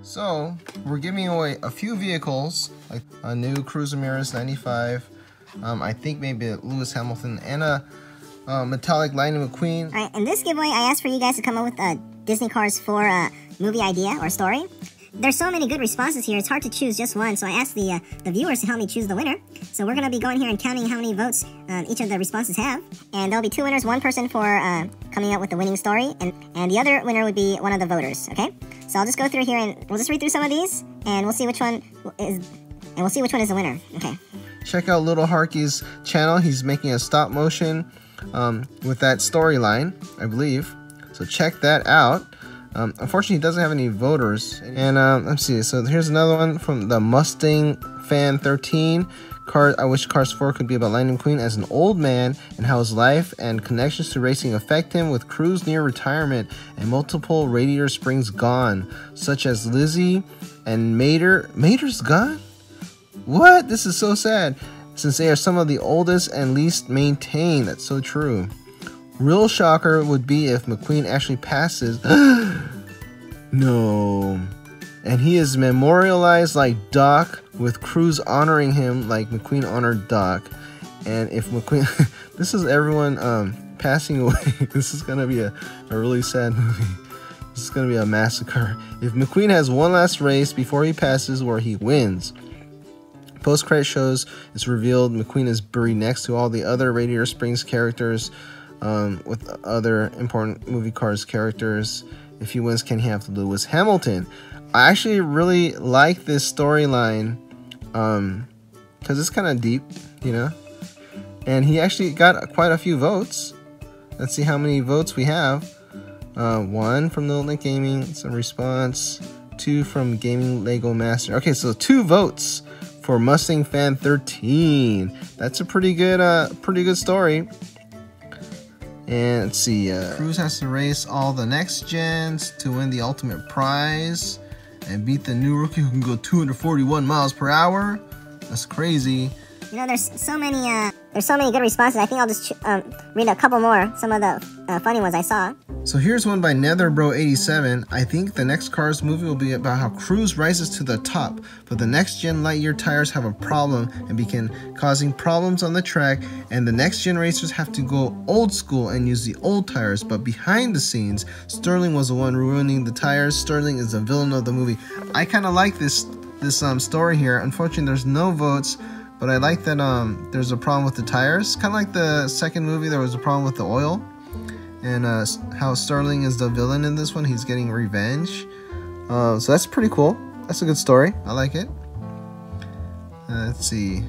So we're giving away a few vehicles, like a new Cruz Ramirez 95, I think maybe a Lewis Hamilton, and a metallic Lightning McQueen. Alright, in this giveaway, I asked for you guys to come up with a Disney Cars 4 movie idea or story. There's so many good responses here, it's hard to choose just one, so I asked the viewers to help me choose the winner. So we're going to be going here and counting how many votes each of the responses have. And there'll be 2 winners, one person for coming up with the winning story, and the other winner would be one of the voters, okay? So I'll just go through here and we'll just read through some of these, and we'll see which one is, the winner, okay? Check out Little Harky's channel. He's making a stop motion with that storyline, I believe. So check that out. Unfortunately, he doesn't have any voters. And let's see. So here's another one from the Mustang Fan 13. I wish Cars 4 could be about Lightning McQueen as an old man and how his life and connections to racing affect him, with Cruz near retirement and multiple radiator springs gone, such as Lizzie and Mater. Mater's gone? What? This is so sad, since they are some of the oldest and least maintained. That's so true. Real shocker would be if McQueen actually passes. No. And he is memorialized like Doc, with Cruz honoring him like McQueen honored Doc. And if McQueen... this is everyone passing away. This is going to be a really sad movie. This is going to be a massacre. If McQueen has one last race before he passes where he wins. Post-credit shows, it's revealed McQueen is buried next to all the other Radiator Springs characters, with other important movie Cars characters. If he wins, can he have Lewis Hamilton? I actually really like this storyline, because it's kind of deep, you know? And he actually got quite a few votes. Let's see how many votes we have. 1 from Little Nick Gaming, some response. 2 from Gaming Lego Master. Okay, so 2 votes for Mustang Fan 13. That's a pretty good story. And let's see, Cruz has to race all the next gens to win the ultimate prize and beat the new rookie who can go 241 miles per hour. That's crazy. You know, there's so many good responses. I think I'll just read a couple more, some of the funny ones I saw. So here's one by NetherBro87. I think the next Cars movie will be about how Cruz rises to the top, but the next-gen Lightyear tires have a problem and begin causing problems on the track, and the next-gen racers have to go old school and use the old tires. But behind the scenes, Sterling was the one ruining the tires. Sterling is the villain of the movie. I kind of like this story here. Unfortunately, there's no votes. But I like that there's a problem with the tires. Kind of like the second movie, there was a problem with the oil. And how Sterling is the villain in this one. He's getting revenge. So that's pretty cool. That's a good story. I like it. Let's see.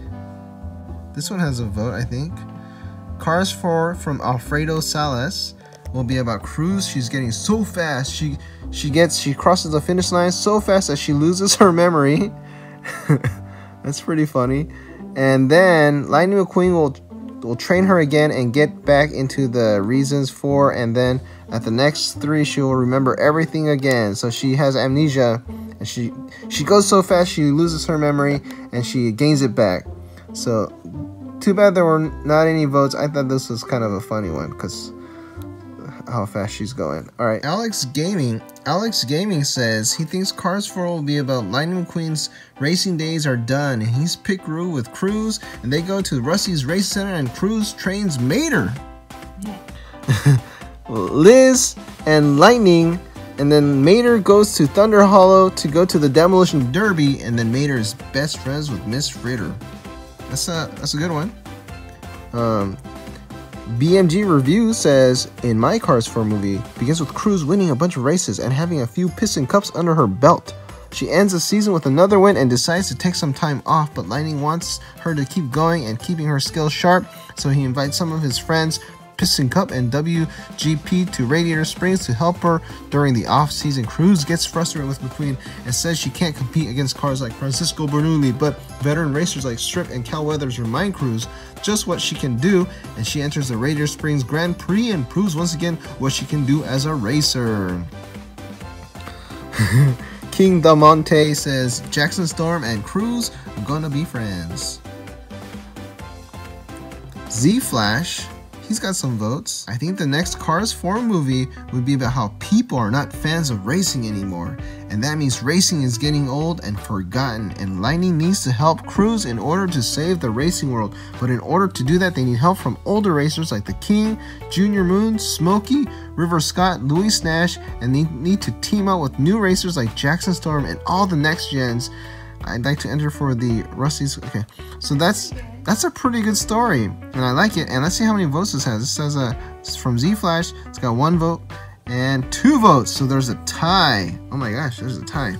This one has a vote, I think. Cars 4 from Alfredo Salas will be about Cruz. She's getting so fast. She crosses the finish line so fast that she loses her memory. That's pretty funny. And then Lightning McQueen will train her again and get back into the reasons for, and then at the next 3 she will remember everything again. So she has amnesia, and she goes so fast she loses her memory and she gains it back. So too bad there were not any votes. I thought this was kind of a funny one because how fast she's going. All right, Alex Gaming says he thinks Cars 4 will be about Lightning McQueen's racing days are done, and he's Pickaroo with Cruz, and they go to Rusty's Race Center, and Cruz trains Mater, Liz, and Lightning, and then Mater goes to Thunder Hollow to go to the Demolition Derby, and then Mater is best friends with Miss Ritter. That's a good one. BMG Review says, in my Cars 4 movie, begins with Cruz winning a bunch of races and having a few piston cups under her belt. She ends the season with another win and decides to take some time off, but Lightning wants her to keep going and keeping her skills sharp, so he invites some of his friends, Piston Cup and WGP, to Radiator Springs to help her during the off-season. Cruz gets frustrated with McQueen and says she can't compete against cars like Francisco Bernoulli, but veteran racers like Strip and Cal Weathers remind Cruz just what she can do, and she enters the Radiator Springs Grand Prix and proves once again what she can do as a racer. King Damonte says Jackson Storm and Cruz are gonna be friends. Z-Flash, he's got some votes. I think the next Cars 4 movie would be about how people are not fans of racing anymore, and that means racing is getting old and forgotten, and Lightning needs to help Cruz in order to save the racing world. But in order to do that, they need help from older racers like the King, Junior Moon, Smokey, River Scott, Louis Nash, and they need to team up with new racers like Jackson Storm and all the next gens. I'd like to enter for the Rusty's. Okay, so that's a pretty good story, and I like it. And let's see how many votes this has. This says it's from Z Flash. It's got 1 vote and 2 votes, so there's a tie. Oh my gosh, there's a tie.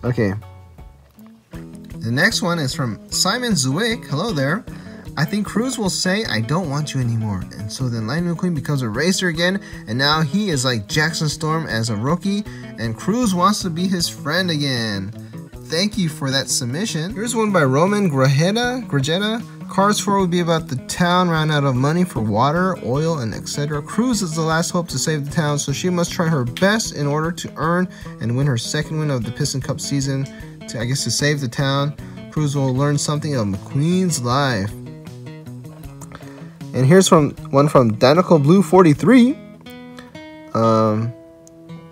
Okay, the next one is from Simon Zwick. Hello there. I think Cruz will say, I don't want you anymore. And so then Lightning McQueen becomes a racer again, and now he is like Jackson Storm as a rookie, and Cruz wants to be his friend again. Thank you for that submission. Here's one by Roman Grajeda. Cars 4 would be about the town ran out of money for water, oil, and etc. Cruz is the last hope to save the town, so she must try her best in order to earn and win her second win of the Piston Cup season to save the town. Cruz will learn something of McQueen's life. And here's one from Dinoco Blue 43.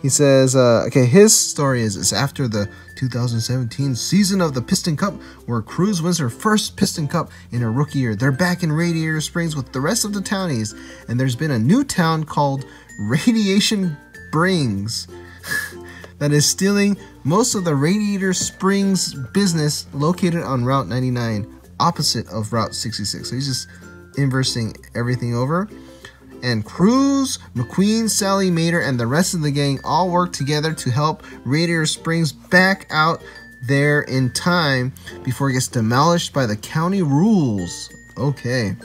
He says, okay, his story is it's after the 2017 season of the Piston Cup, where Cruz wins her first Piston Cup in her rookie year. They're back in Radiator Springs with the rest of the townies, and there's been a new town called Radiation Springs that is stealing most of the Radiator Springs business located on Route 99, opposite of Route 66. So he's just inversing everything over. And Cruz, McQueen, Sally Mater, and the rest of the gang all work together to help Radiator Springs back out there in time before it gets demolished by the county rules. Okay.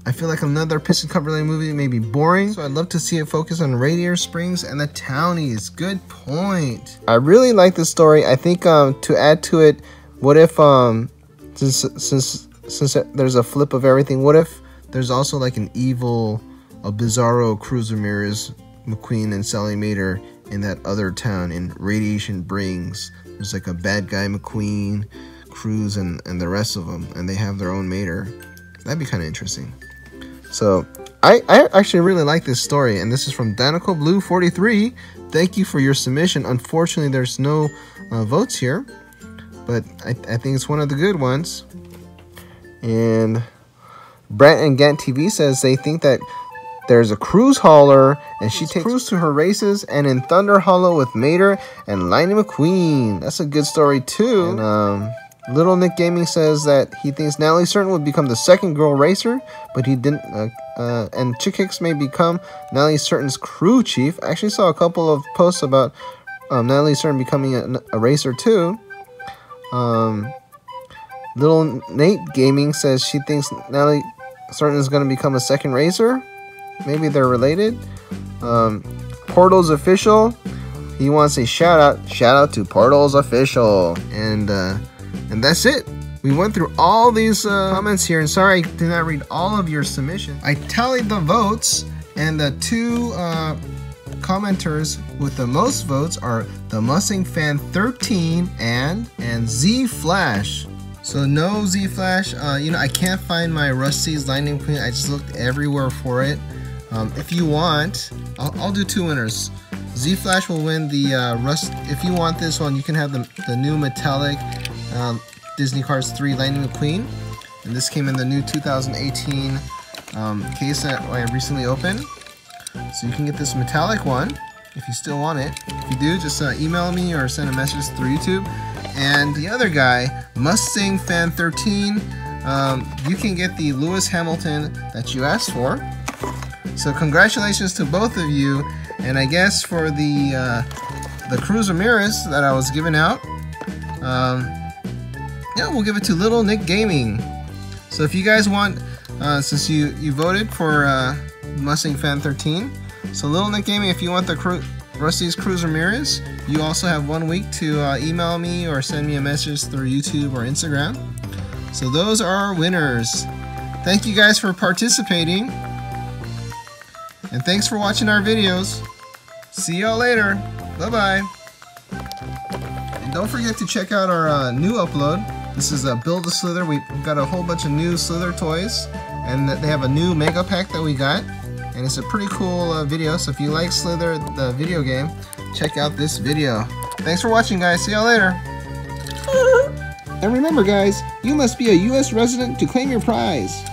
I feel like another Piston Cup related movie may be boring, so I'd love to see it focus on Radiator Springs and the townies. Good point. I really like this story. I think to add to it, what if since there's a flip of everything, what if there's also like a bizarro Cruz Ramirez, McQueen, and Sally Mater in that other town in Radiation Springs. There's like a bad guy McQueen, Cruz, and the rest of them, and they have their own Mater. That'd be kind of interesting. So I actually really like this story, and this is from Danico Blue 43. Thank you for your submission. Unfortunately, there's no votes here, but I think it's one of the good ones. And Brent and Gant TV says they think that there's a Cruz hauler, and she takes Cruz to her races, and in Thunder Hollow with Mater and Lightning McQueen. That's a good story too. And Little Nick Gaming says that he thinks Natalie Certain would become the second girl racer, but he didn't. And Chick Hicks may become Natalie Certain's crew chief. I actually saw a couple of posts about Natalie Certain becoming a racer too. Little Nate Gaming says she thinks Natalie Certain is going to become a second racer. Maybe they're related. Portals Official, he wants a shout out to Portals Official. And that's it. We went through all these comments here, and sorry I did not read all of your submissions. I tallied the votes, and the two commenters with the most votes are the Mustang Fan 13 and Z Flash. So no Z Flash. I can't find my Rusty's Lightning Queen. I just looked everywhere for it. If you want, I'll do 2 winners. Z Flash will win the Rust. If you want this one, you can have the new metallic Disney Cars 3 Lightning McQueen, and this came in the new 2018 case that I recently opened. So you can get this metallic one if you still want it. If you do, just email me or send a message through YouTube. And the other guy, Mustang Fan 13, you can get the Lewis Hamilton that you asked for. So congratulations to both of you. And I guess for the Cruz Ramirez that I was giving out, yeah, we'll give it to Little Nick Gaming. So if you guys want, since you voted for Mustang Fan 13, so Little Nick Gaming, if you want the Rusty's Cruz Ramirez, you also have 1 week to email me or send me a message through YouTube or Instagram. So those are our winners. Thank you guys for participating, and thanks for watching our videos. See y'all later. Bye-bye. And don't forget to check out our new upload. This is a Build a Slither. We've got a whole bunch of new Slither toys, and they have a new mega pack that we got. and it's a pretty cool video. So if you like Slither, the video game, check out this video. Thanks for watching, guys. See y'all later. And remember, guys, you must be a U.S. resident to claim your prize.